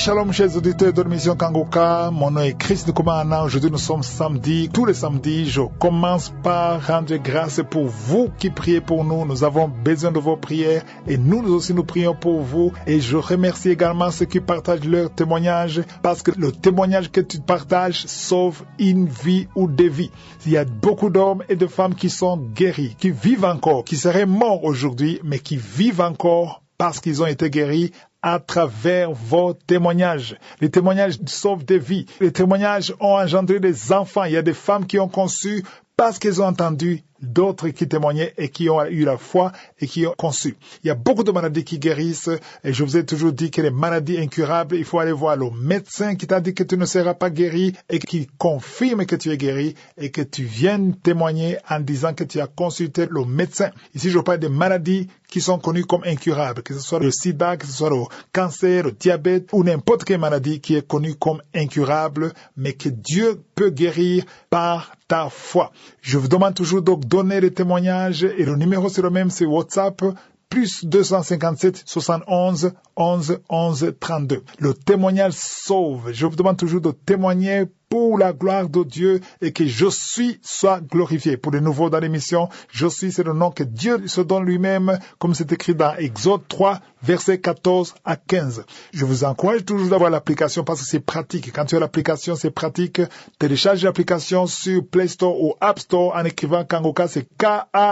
Shalom chers auditeurs de l'émission Kangoka, mon nom est Chris Nkoumana. Aujourd'hui nous sommes samedi, tous les samedis je commence par rendre grâce pour vous qui priez pour nous. Nous avons besoin de vos prières et nous aussi nous prions pour vous, et je remercie également ceux qui partagent leur témoignage, parce que le témoignage que tu partages sauve une vie ou des vies. Il y a beaucoup d'hommes et de femmes qui sont guéris, qui vivent encore, qui seraient morts aujourd'hui mais qui vivent encore parce qu'ils ont été guéris à travers vos témoignages. Les témoignages sauvent des vies. Les témoignages ont engendré des enfants. Il y a des femmes qui ont conçu parce qu'elles ont entendu d'autres qui témoignaient et qui ont eu la foi et qui ont conçu. Il y a beaucoup de maladies qui guérissent, et je vous ai toujours dit que les maladies incurables, il faut aller voir le médecin qui t'a dit que tu ne seras pas guéri et qui confirme que tu es guéri, et que tu viennes témoigner en disant que tu as consulté le médecin. Ici, je parle des maladies qui sont connues comme incurables, que ce soit le sida, que ce soit le cancer, le diabète ou n'importe quelle maladie qui est connue comme incurable, mais que Dieu peut guérir par ta foi. Je vous demande toujours donc donner les témoignages, et le numéro c'est le même, c'est WhatsApp, plus 257 71 11 11 32. Le témoignage sauve. Je vous demande toujours de témoigner pour la gloire de Dieu, et que je suis soit glorifié. Pour les nouveaux dans l'émission, je suis, c'est le nom que Dieu se donne lui-même, comme c'est écrit dans Exode 3, versets 14 à 15. Je vous encourage toujours d'avoir l'application, parce que c'est pratique. Quand tu as l'application, c'est pratique. Télécharge l'application sur Play Store ou App Store en écrivant Kangoka, c'est K-A-N-G-U-K-A,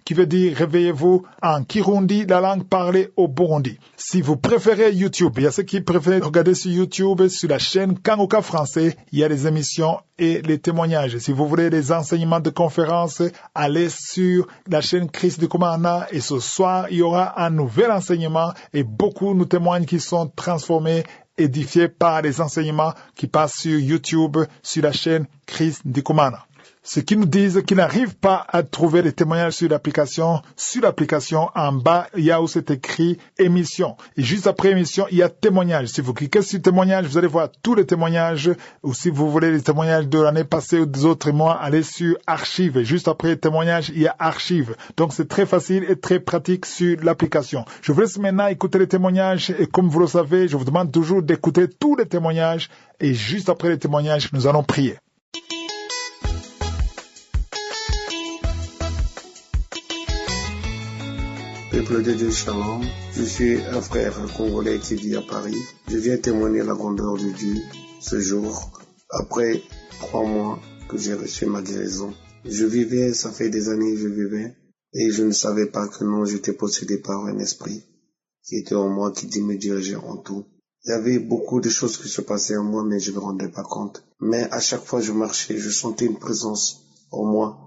qui veut dire réveillez-vous en Kirundi, la langue parlée au Burundi. Si vous préférez YouTube, il y a ceux qui préfèrent regarder sur YouTube, sur la chaîne Kangoka français, il y a les émissions et les témoignages. Si vous voulez des enseignements de conférences, allez sur la chaîne Chris Nkoumana, et ce soir, il y aura un nouvel enseignement, et beaucoup nous témoignent qui sont transformés, édifiés par les enseignements qui passent sur YouTube, sur la chaîne Chris Nkoumana. Ceux qui nous disent qu'ils n'arrivent pas à trouver les témoignages sur l'application en bas, il y a où c'est écrit émission. Et juste après émission, il y a témoignages. Si vous cliquez sur témoignages, vous allez voir tous les témoignages. Ou si vous voulez les témoignages de l'année passée ou des autres mois, allez sur archives. Et juste après témoignages, il y a archives. Donc c'est très facile et très pratique sur l'application. Je vous laisse maintenant écouter les témoignages. Et comme vous le savez, je vous demande toujours d'écouter tous les témoignages. Et juste après les témoignages, nous allons prier. Peuple de Dieu, Shalom. Je suis un frère congolais qui vit à Paris. Je viens témoigner la grandeur de Dieu ce jour, après 3 mois que j'ai reçu ma guérison. Ça fait des années que je vivais, et je ne savais pas que non, j'étais possédé par un esprit qui était en moi, qui me dirigeait en tout. Il y avait beaucoup de choses qui se passaient en moi, mais je ne me rendais pas compte. Mais à chaque fois que je marchais, je sentais une présence en moi.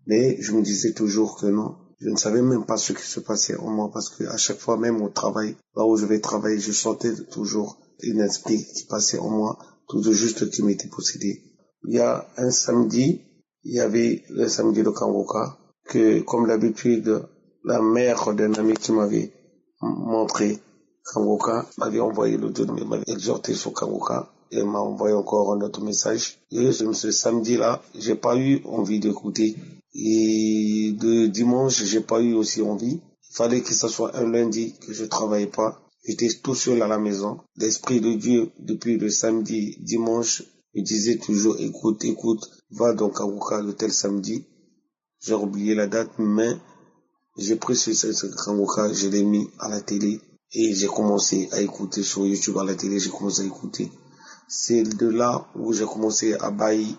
Mais je me disais toujours que non. Je ne savais même pas ce qui se passait en moi, parce que à chaque fois, même au travail, là où je vais travailler, je sentais toujours un esprit qui passait en moi, tout juste qui m'était possédé. Il y a un samedi, il y avait le samedi de Kangoka, que comme d'habitude, la mère d'un ami qui m'avait montré Kangoka m'avait envoyé m'avait exhorté sur Kangoka, et m'a envoyé encore un autre message. Et ce samedi-là, j'ai pas eu envie d'écouter. Et de dimanche, j'ai pas eu aussi envie. Il fallait que ce soit un lundi que je travaillais pas. J'étais tout seul à la maison. L'Esprit de Dieu, depuis le samedi, dimanche, me disait toujours, écoute, va donc à Kangoka le tel samedi. J'ai oublié la date, mais j'ai pris ce Kangoka, je l'ai mis à la télé, et j'ai commencé à écouter sur YouTube à la télé, j'ai commencé à écouter. C'est de là où j'ai commencé à bailler.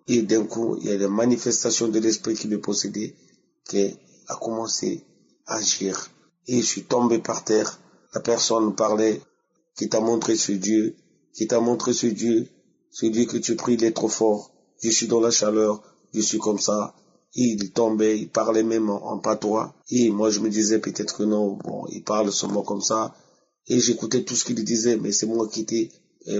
Et d'un coup, il y a des manifestations de l'esprit qui me possédait, qui a commencé à agir. Et je suis tombé par terre. La personne parlait, qui t'a montré ce Dieu, ce Dieu que tu pries, il est trop fort. Je suis dans la chaleur, je suis comme ça. Et il tombait, il parlait même en patois. Et moi, je me disais peut-être que non, bon, il parle seulement comme ça. Et j'écoutais tout ce qu'il disait, mais c'est moi qui étais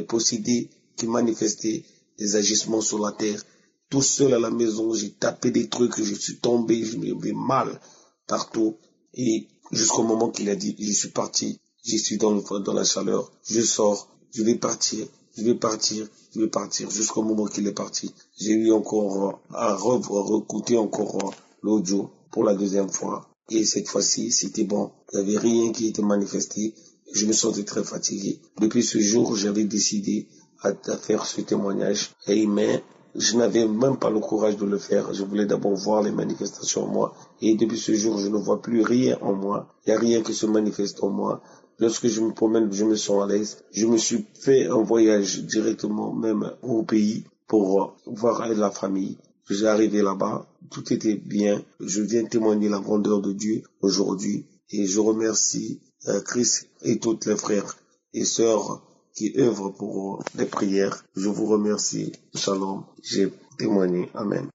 possédé, qui manifestait des agissements sur la terre. Tout seul à la maison, j'ai tapé des trucs, je suis tombé, je me fais mal partout. Et jusqu'au moment qu'il a dit, je suis parti, je suis dans la chaleur, je sors, je vais partir, jusqu'au moment qu'il est parti. J'ai eu encore à réécouter encore l'audio pour la deuxième fois. Et cette fois-ci, c'était bon. Il n'y avait rien qui était manifesté. Je me sentais très fatigué. Depuis ce jour, j'avais décidé à faire ce témoignage. Mais je n'avais même pas le courage de le faire. Je voulais d'abord voir les manifestations en moi. Et depuis ce jour, je ne vois plus rien en moi. Il n'y a rien qui se manifeste en moi. Lorsque je me promène, je me sens à l'aise. Je me suis fait un voyage directement même au pays pour voir la famille. Je suis arrivé là-bas. Tout était bien. Je viens témoigner la grandeur de Dieu aujourd'hui. Et je remercie Christ et tous les frères et sœurs qui œuvrent pour les prières. Je vous remercie. Shalom. J'ai témoigné. Amen.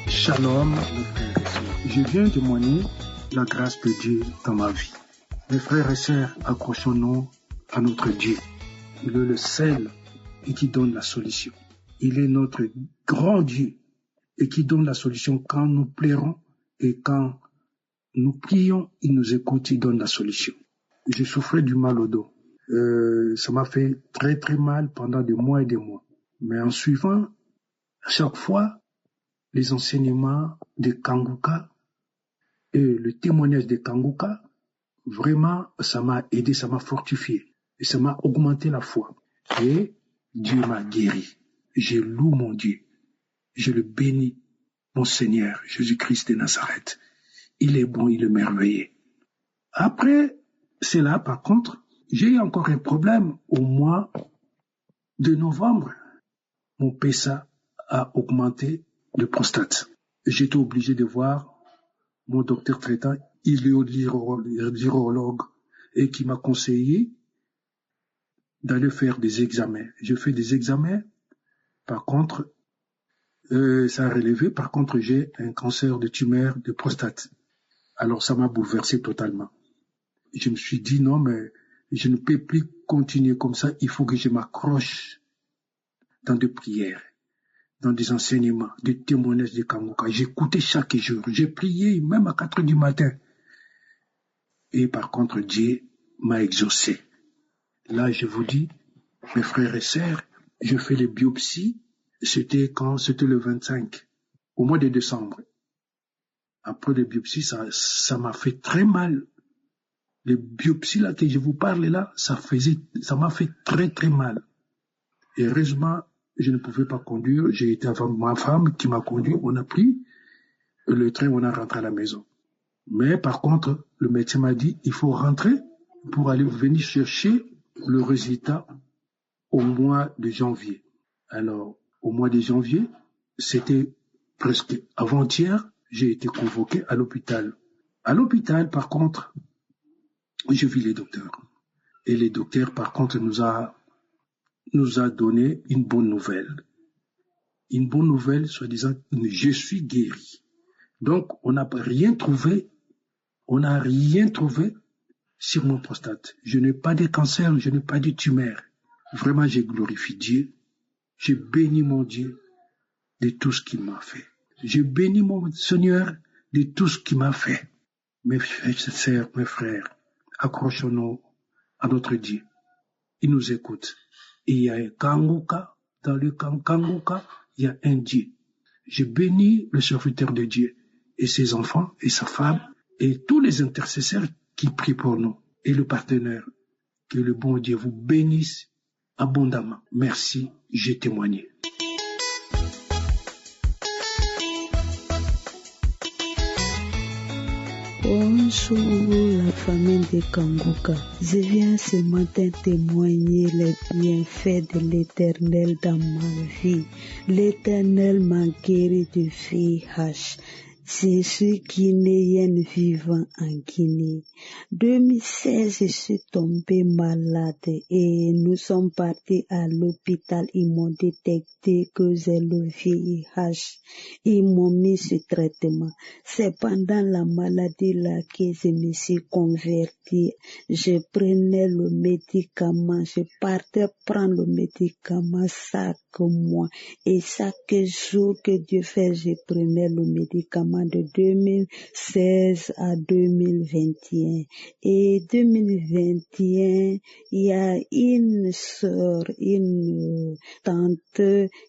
Shalom, mes frères et sœurs. Je viens témoigner la grâce de Dieu dans ma vie. Mes frères et sœurs, accrochons-nous à notre Dieu. Il est le seul et qui donne la solution. Il est notre grand Dieu et qui donne la solution quand nous pleurons et quand nous prions, il nous écoute, il donne la solution. Je souffrais du mal au dos. Ça m'a fait très très mal pendant des mois et des mois. Mais en suivant à chaque fois les enseignements de Kanguka et le témoignage de Kanguka, vraiment ça m'a aidé, ça m'a fortifié et ça m'a augmenté la foi. Et Dieu m'a guéri. Je loue mon Dieu. Je le bénis, mon Seigneur, Jésus-Christ de Nazareth. Il est bon, il est merveilleux. Après cela, par contre, j'ai eu encore un problème au mois de novembre. Mon PSA a augmenté de prostate. J'étais obligé de voir mon docteur traitant, l'urologue, et qui m'a conseillé d'aller faire des examens. Je fais des examens, par contre, ça a relevé, par contre, j'ai un cancer de tumeur de prostate. Alors ça m'a bouleversé totalement. Je me suis dit non, mais je ne peux plus continuer comme ça, il faut que je m'accroche dans des prières, dans des enseignements, des témoignages de Kanguka. J'écoutais chaque jour, j'ai prié même à 4 heures du matin. Et par contre, Dieu m'a exaucé. Là, je vous dis, mes frères et sœurs, je fais les biopsies, c'était le 25, au mois de décembre. Après les biopsies, ça m'a fait très mal. Les biopsies là que je vous parle là, ça m'a fait très très mal. Et heureusement, je ne pouvais pas conduire. J'ai été avec ma femme qui m'a conduit. On a pris le train, on a rentré à la maison. Mais par contre, le médecin m'a dit, il faut rentrer pour aller venir chercher le résultat au mois de janvier. Alors, au mois de janvier, c'était presque avant-hier, j'ai été convoqué à l'hôpital. À l'hôpital, par contre, je vis les docteurs. Et les docteurs, par contre, nous a donné une bonne nouvelle. Une bonne nouvelle, soi-disant, je suis guéri. Donc, on n'a rien trouvé sur mon prostate. Je n'ai pas de cancer, je n'ai pas de tumeur. Vraiment, j'ai glorifié Dieu. J'ai béni mon Dieu de tout ce qu'il m'a fait. J'ai béni mon Seigneur de tout ce qu'il m'a fait. Mes sœurs, mes frères, accrochons-nous à notre Dieu. Il nous écoute. Et il y a un Kanguka, dans le Kanguka, il y a un Dieu. Je bénis le serviteur de Dieu et ses enfants et sa femme et tous les intercesseurs qui prient pour nous et le partenaire. Que le bon Dieu vous bénisse abondamment. Merci, j'ai témoigné. Bonjour la famille de Kanguka. Je viens ce matin témoigner les bienfaits de l'Éternel dans ma vie. L'Éternel m'a guéri du VIH. Je suis guinéenne vivant en Guinée. 2016, je suis tombée malade et nous sommes partis à l'hôpital. Ils m'ont détecté que j'ai le VIH. Ils m'ont mis sur traitement. C'est pendant la maladie là que je me suis convertie. Je prenais le médicament. Je partais prendre le médicament chaque mois. Et chaque jour que Dieu fait, je prenais le médicament. mois de 2016 à 2021. Et 2021, il y a une sœur, une tante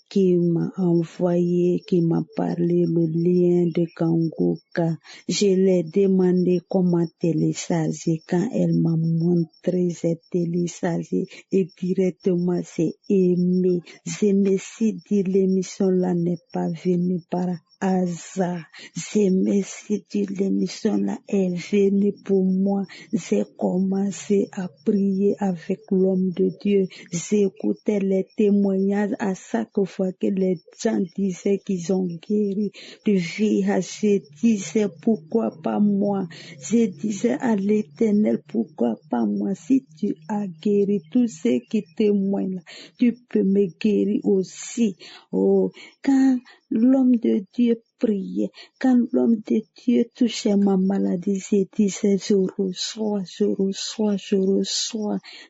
qui m'a envoyé, qui m'a parlé le lien de Kanguka. Je l'ai demandé comment télécharger. Quand elle m'a montré, j'ai téléchargé et directement c'est aimé. Je me suis dit, l'émission là n'est pas venue par hasard. Je me suis dit, l'émission là est venue pour moi. J'ai commencé à prier avec l'homme de Dieu. J'écoutais les témoignages à chaque fois que les gens disaient qu'ils ont guéri du VIH. Je disais, pourquoi pas moi? Je disais à l'Éternel, pourquoi pas moi? Si tu as guéri tous ceux qui témoignent là, tu peux me guérir aussi. Oh, quand l'homme de Dieu priait, quand l'homme de Dieu touchait ma maladie, je disais, je reçois.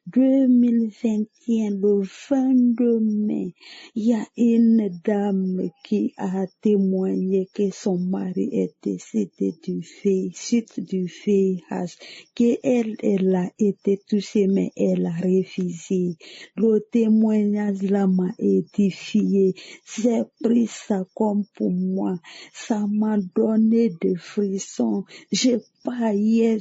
2021, le 22 mai, il y a une dame qui a témoigné que son mari est décédé du VIH, qu'elle a été touchée, mais elle a refusé. Le témoignage là m'a édifié. J'ai pris ça comme pour moi. Ça m'a donné des frissons. Je baillais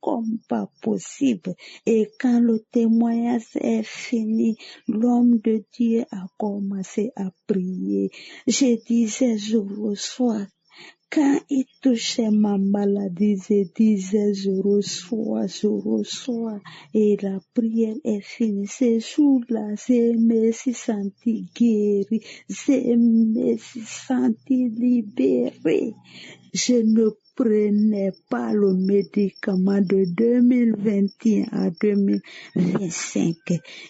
comme pas possible. Et quand le témoignage est fini, l'homme de Dieu a commencé à prier. Je disais, je reçois. Quand il touchait ma maladie, je disais, je reçois. Et la prière est finie. Ce jour-là, je me suis sentie guérie. Je me suis sentie libérée. Je ne prenais pas le médicament de 2021 à 2025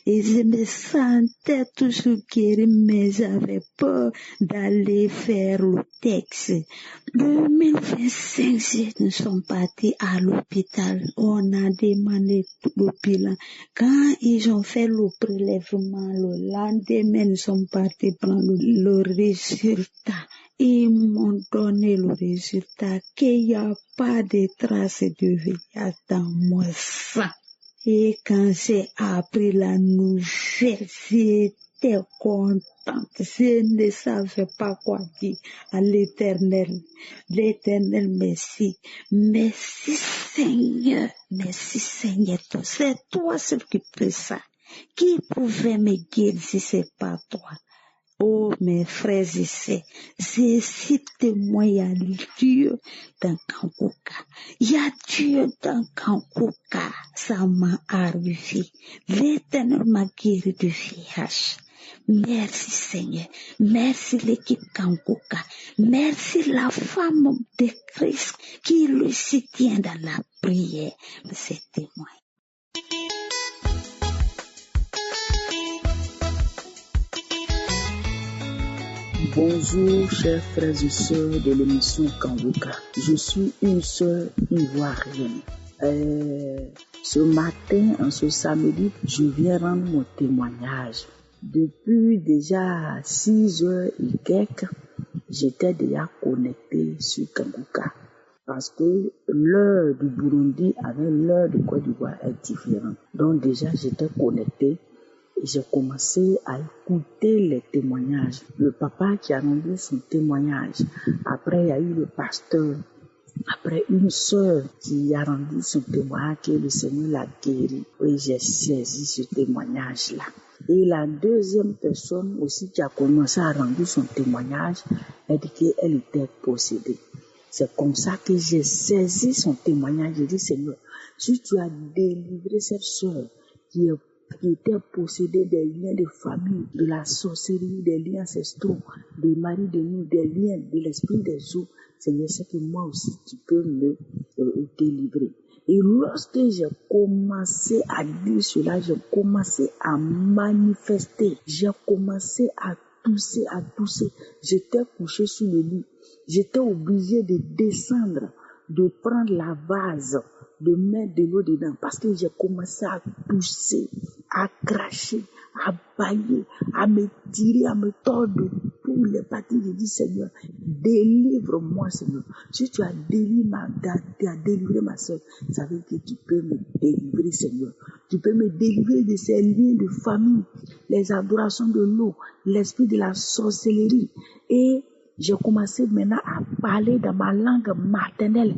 et je me sentais toujours guérie, mais j'avais peur d'aller faire le test. 2025, nous sommes partis à l'hôpital. On a demandé le bilan. Quand ils ont fait le prélèvement, le lendemain, nous sommes partis prendre le résultat. Ils m'ont donné le résultat qu'il n'y a pas de traces de VIH dans mon sang. Et quand j'ai appris la nouvelle, j'étais contente. Je ne savais pas quoi dire à l'Éternel. L'Éternel, merci. Merci Seigneur. Merci Seigneur. C'est toi seul qui peut ça. Qui pouvait me guérir si c'est pas toi? Oh, mes frères et sœurs, je suis témoin, il y a Dieu dans Kanguka. Il y a Dieu dans Kanguka. Ça m'a arrivé. L'Éternel m'a guéri du VIH. Merci Seigneur. Merci l'équipe Kanguka. Merci la femme de Christ qui le soutient dans la prière. C'est témoin. Bonjour chers frères et sœurs de l'émission Kanguka. Je suis une sœur ivoirienne. Ce matin, en ce samedi, je viens rendre mon témoignage. Depuis déjà 6 heures et quelques, j'étais déjà connectée sur Kanguka. Parce que l'heure du Burundi avec l'heure de Côte d'Ivoire est différente. Donc déjà, j'étais connectée. Et j'ai commencé à écouter les témoignages. Le papa qui a rendu son témoignage. Après, il y a eu le pasteur. Après, une sœur qui a rendu son témoignage que le Seigneur l'a guéri. Et j'ai saisi ce témoignage-là. Et la deuxième personne aussi qui a commencé à rendre son témoignage, elle dit qu'elle était possédée. C'est comme ça que j'ai saisi son témoignage. J'ai dit, Seigneur, si tu as délivré cette sœur qui était possédée des liens de famille, de la sorcellerie, des liens ancestraux, des maris de nuit, des liens de l'esprit des eaux, Seigneur, c'est que moi aussi tu peux me délivrer. Et lorsque j'ai commencé à dire cela, j'ai commencé à manifester, j'ai commencé à tousser. J'étais couché sur le lit. J'étais obligé de descendre, de prendre la vase, de mettre de l'eau dedans parce que j'ai commencé à tousser, à cracher, à bailler, à me tirer, à me tordre de tous les parties. Je dis, Seigneur, délivre-moi, Seigneur. Si tu as délivré ma soeur, ça veut dire que tu peux me délivrer, Seigneur. Tu peux me délivrer de ces liens de famille, les adorations de l'eau, l'esprit de la sorcellerie. Et j'ai commencé maintenant à parler dans ma langue maternelle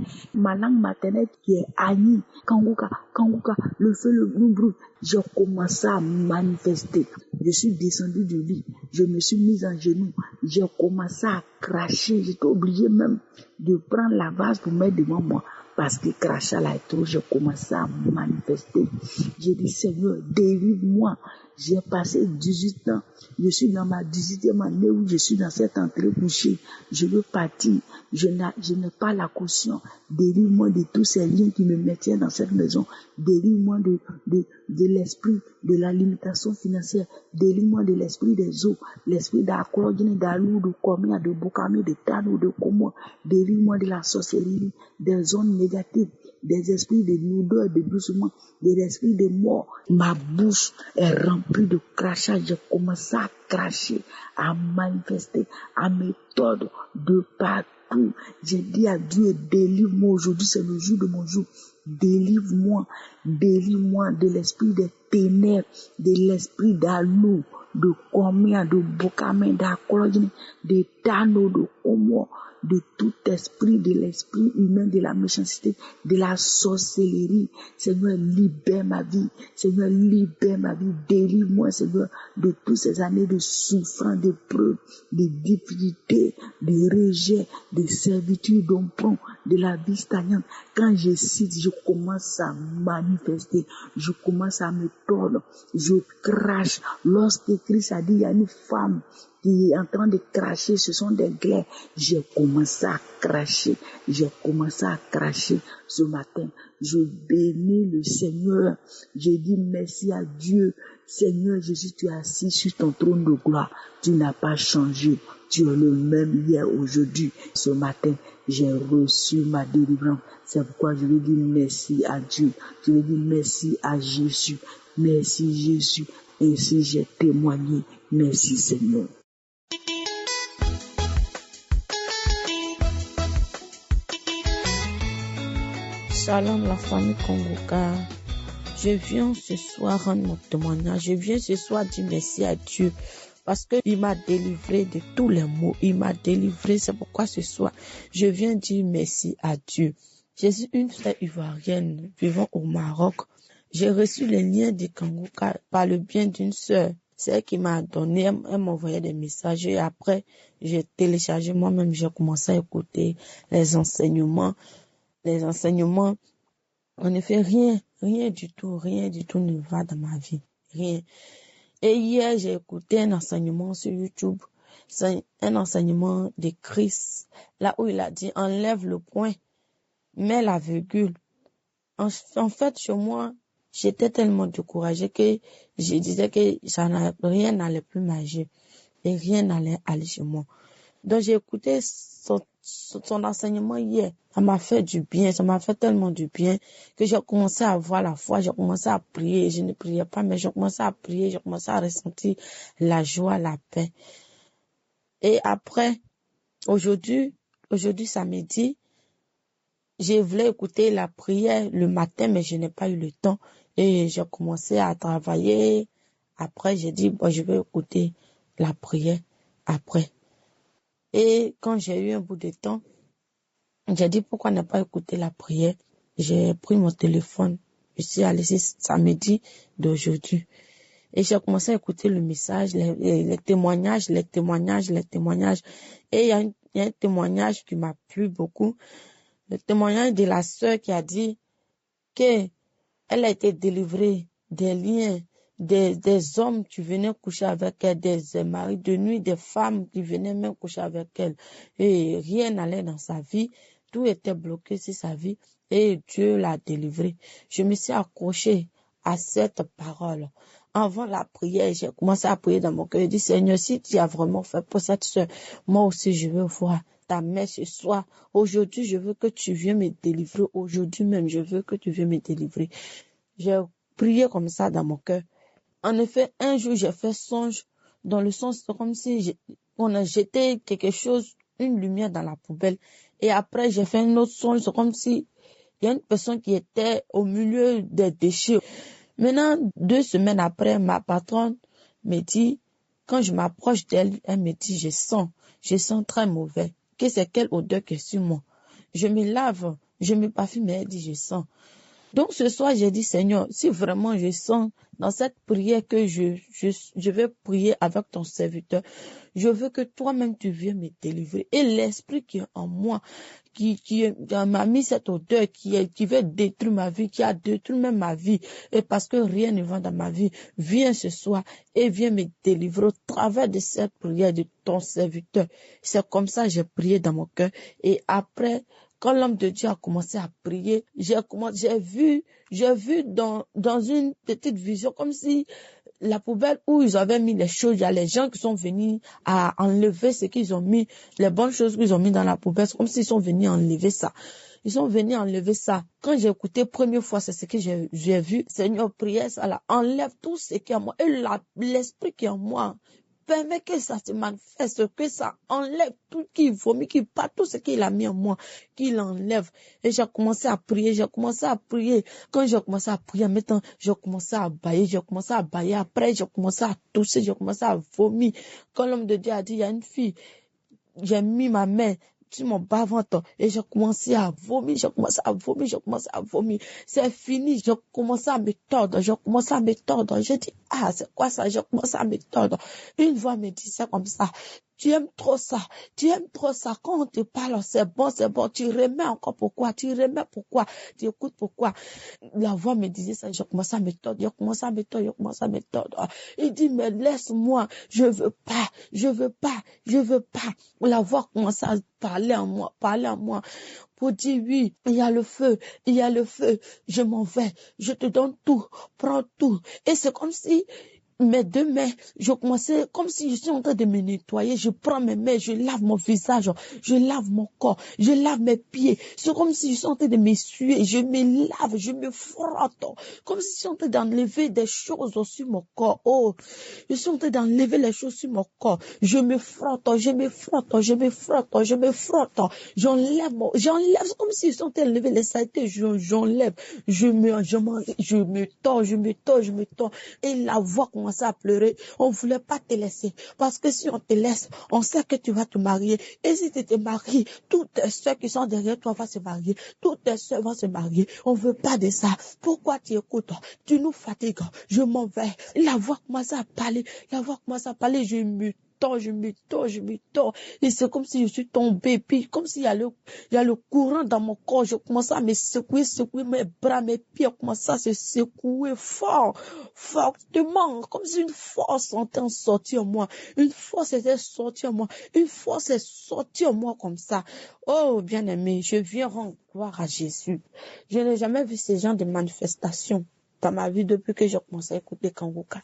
qui est Ani, Kanguka, le feu, le brou. J'ai commencé à manifester. Je suis descendue du lit, je me suis mise en genoux, j'ai commencé à cracher. J'étais obligée même de prendre la vase pour mettre devant moi. Parce que crachat là est trop, j'ai commencé à manifester. J'ai dit, Seigneur, délivre-moi. J'ai passé 18 ans. Je suis dans ma 18e année où je suis dans cette entrée couchée. Je veux partir. Je n'ai pas la caution. Délivre-moi de tous ces liens qui me maintiennent dans cette maison. Délivre-moi de l'esprit de la limitation financière. Délivre-moi de l'esprit des eaux. L'esprit d'Aklodine, d'Alou, de Komia, de Bokami, de Tano, de Komo. Délivre-moi de la sorcellerie, des zones négatives, des esprits de lourdeur, de doucement, des esprits de mort. Ma bouche est remplie de crachats. J'ai commencé à cracher, à manifester, à me tordre de partout. J'ai dit à Dieu, délivre-moi aujourd'hui, c'est le jour de mon jour. Délivre-moi de l'esprit des ténèbres, de l'esprit d'Alou, de Komia, de Bokame, d'Akolodine, de Tano, de Komo, de tout esprit, de l'esprit humain, de la méchanceté, de la sorcellerie. Seigneur, libère ma vie. Seigneur, libère ma vie. Délivre-moi, Seigneur, de toutes ces années de souffrance, d'épreuves, de difficultés, de rejet, de servitude, d'emprunt, de la vie stagnante. Quand je cite, je commence à manifester. Je commence à me tordre. Je crache. Lorsque Christ a dit, il y a une femme qui est en train de cracher, ce sont des glaives. J'ai commencé à cracher. J'ai commencé à cracher ce matin. Je bénis le Seigneur. Je dis merci à Dieu. Seigneur Jésus, tu es assis sur ton trône de gloire. Tu n'as pas changé. Tu es le même hier, aujourd'hui. Ce matin, j'ai reçu ma délivrance. C'est pourquoi je veux dire merci à Dieu. Je veux dire merci à Jésus. Merci Jésus. Ainsi j'ai témoigné. Merci Seigneur. Shalom la famille Kanguka. Je viens ce soir rendre mon témoignage. Je viens ce soir dire merci à Dieu parce qu'il m'a délivré de tous les maux. Il m'a délivré. C'est pourquoi ce soir, je viens dire merci à Dieu. Je suis une sœur ivoirienne vivant au Maroc. J'ai reçu les liens de Kanguka par le bien d'une sœur. C'est elle qui m'a donné, elle m'envoyait des messages et après, j'ai téléchargé moi-même, j'ai commencé à écouter les enseignements. En effet, rien du tout ne va dans ma vie. Rien. Et hier, j'ai écouté un enseignement sur YouTube. C'est un enseignement de Christ. Là où il a dit, enlève le point, mets la virgule. En fait, chez moi, j'étais tellement découragée que je disais que rien n'allait plus marcher. Et rien n'allait aller chez moi. Donc, j'ai écouté son enseignement hier. Ça m'a fait du bien, ça m'a fait tellement du bien que j'ai commencé à avoir la foi, j'ai commencé à prier. Je ne priais pas, mais j'ai commencé à prier, j'ai commencé à ressentir la joie, la paix. Et après, aujourd'hui samedi, je voulais écouter la prière le matin, mais je n'ai pas eu le temps. Et j'ai commencé à travailler. Après, j'ai dit, je vais écouter la prière après. Et quand j'ai eu un bout de temps, j'ai dit pourquoi ne pas écouter la prière. J'ai pris mon téléphone. Je suis allée samedi d'aujourd'hui. Et j'ai commencé à écouter le message, les témoignages. Et il y a un témoignage qui m'a plu beaucoup. Le témoignage de la sœur qui a dit que elle a été délivrée des liens, des hommes qui venaient coucher avec elle, des maris de nuit, des femmes qui venaient même coucher avec elle. Et rien n'allait dans sa vie. Tout était bloqué sur sa vie. Et Dieu l'a délivrée. Je me suis accrochée à cette parole. Avant la prière, j'ai commencé à prier dans mon cœur. J'ai dit, Seigneur, si tu as vraiment fait pour cette soeur, moi aussi je veux voir ta main ce soir. Aujourd'hui, je veux que tu viennes me délivrer. Aujourd'hui même, je veux que tu viennes me délivrer. J'ai prié comme ça dans mon cœur. En effet, un jour, j'ai fait songe dans le sens comme si on a jeté quelque chose, une lumière dans la poubelle. Et après, j'ai fait un autre songe, comme si il y a une personne qui était au milieu des déchets. Maintenant, 2 semaines après, ma patronne me dit, quand je m'approche d'elle, elle me dit, je sens très mauvais. Que c'est quelle odeur que sur moi? Je me lave, je me parfume, mais elle dit, je sens. Donc ce soir, j'ai dit, Seigneur, si vraiment je sens dans cette prière que je vais prier avec ton serviteur, je veux que toi-même tu viennes me délivrer. Et l'esprit qui est en moi, qui m'a mis cette odeur, qui veut détruire ma vie, qui a détruit même ma vie, et parce que rien ne va dans ma vie, viens ce soir et viens me délivrer au travers de cette prière de ton serviteur. C'est comme ça que j'ai prié dans mon cœur. Et après, quand l'homme de Dieu a commencé à prier, j'ai vu dans une petite vision comme si la poubelle où ils avaient mis les choses, il y a les gens qui sont venus à enlever ce qu'ils ont mis, les bonnes choses qu'ils ont mis dans la poubelle, c'est comme s'ils sont venus enlever ça. Ils sont venus enlever ça. Quand j'ai écouté première fois, c'est ce que j'ai vu. Seigneur, prière ça là, enlève tout ce qui est en moi. Et l'esprit qui est en moi, permet que ça se manifeste, que ça enlève tout qui vomit, qui part, tout ce qu'il a mis en moi, qu'il enlève. Et j'ai commencé à prier. Quand j'ai commencé à prier, maintenant, j'ai commencé à bailler, après, j'ai commencé à tousser, j'ai commencé à vomir. Quand l'homme de Dieu a dit, il y a une fille, j'ai mis ma main sur mon bas-ventre et j'ai commencé à vomir, c'est fini, j'ai commencé à me tordre, j'ai dit, c'est quoi ça, j'ai commencé à me tordre. Une voix me disait comme ça, tu aimes trop ça, quand on te parle, c'est bon, tu remets encore pourquoi, tu écoutes pourquoi. La voix me disait ça, j'ai commencé à me tordre, Il dit, mais laisse-moi, je veux pas. La voix commence à parler en moi, pour dire oui, il y a le feu, je m'en vais, je te donne tout, prends tout. Et c'est comme si mes 2 mains, je commençais comme si je suis en train de me nettoyer, je prends mes mains, je lave mon visage, je lave mon corps, je lave mes pieds, c'est comme si je suis en train de m'essuyer, je me lave, je me frotte, comme si je suis en train d'enlever des choses sur mon corps. Oh, je suis en train d'enlever les choses sur mon corps, je me frotte, j'enlève, c'est comme si je suis en train d'enlever les saletés, j'enlève, je me tords, et la voix commençait à pleurer. On voulait pas te laisser. Parce que si on te laisse, on sait que tu vas te marier. Et si tu te maries, toutes tes soeurs qui sont derrière toi vont se marier. Toutes tes soeurs vont se marier. On veut pas de ça. Pourquoi tu écoutes? Tu nous fatigues. Je m'en vais. La voix commençait à parler. Je me tords. Et c'est comme si je suis tombée. Puis, comme s'il y a le courant dans mon corps. Je commence à me secouer mes bras, mes pieds commencent à se secouer fortement. Comme si une force était sortie en moi. Une force est sortie en moi comme ça. Oh, bien-aimé, je viens rendre gloire à Jésus. Je n'ai jamais vu ce genre de manifestation dans ma vie depuis que j'ai commencé à écouter Kanguka.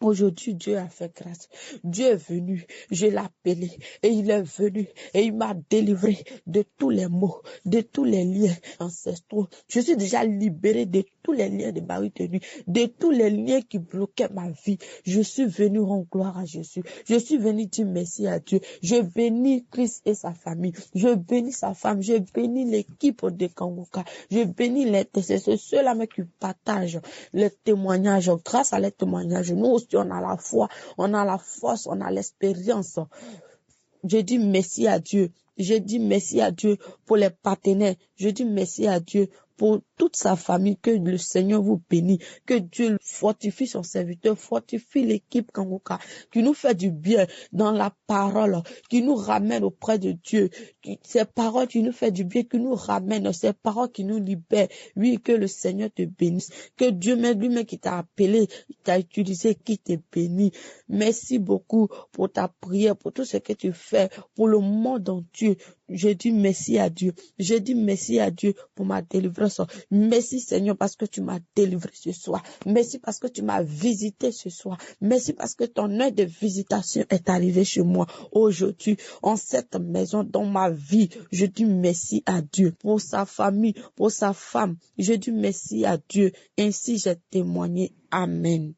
Aujourd'hui, Dieu a fait grâce. Dieu est venu, je l'ai appelé et il est venu et il m'a délivré de tous les maux, de tous les liens ancestraux. Je suis déjà libérée de tous les liens de ma vie tenue, de tous les liens qui bloquaient ma vie. Je suis venu rendre gloire à Jésus. Je suis venu dire merci à Dieu. Je bénis Christ et sa famille. Je bénis sa femme. Je bénis l'équipe de Kanguka. Je bénis les intercesseurs, ceux-là qui partagent les témoignages. Grâce à les témoignages, nous aussi, on a la foi, on a la force, on a l'expérience. Je dis merci à Dieu. Je dis merci à Dieu pour les partenaires. Je dis merci à Dieu pour toute sa famille. Que le Seigneur vous bénisse. Que Dieu fortifie son serviteur, fortifie l'équipe Kanguka, qui nous fait du bien dans la parole, qui nous ramène auprès de Dieu. Ces paroles qui nous fait du bien, qui nous ramènent, ces paroles qui nous libèrent. Oui, que le Seigneur te bénisse. Que Dieu même lui-même qui t'a appelé, qui t'a utilisé, qui te bénit. Merci beaucoup pour ta prière, pour tout ce que tu fais, pour le monde entier. Je dis merci à Dieu. Je dis merci à Dieu pour ma délivrance. Merci Seigneur parce que tu m'as délivré ce soir. Merci parce que tu m'as visité ce soir. Merci parce que ton heure de visitation est arrivée chez moi aujourd'hui, en cette maison, dans ma vie. Je dis merci à Dieu pour sa famille, pour sa femme. Je dis merci à Dieu. Ainsi j'ai témoigné. Amen.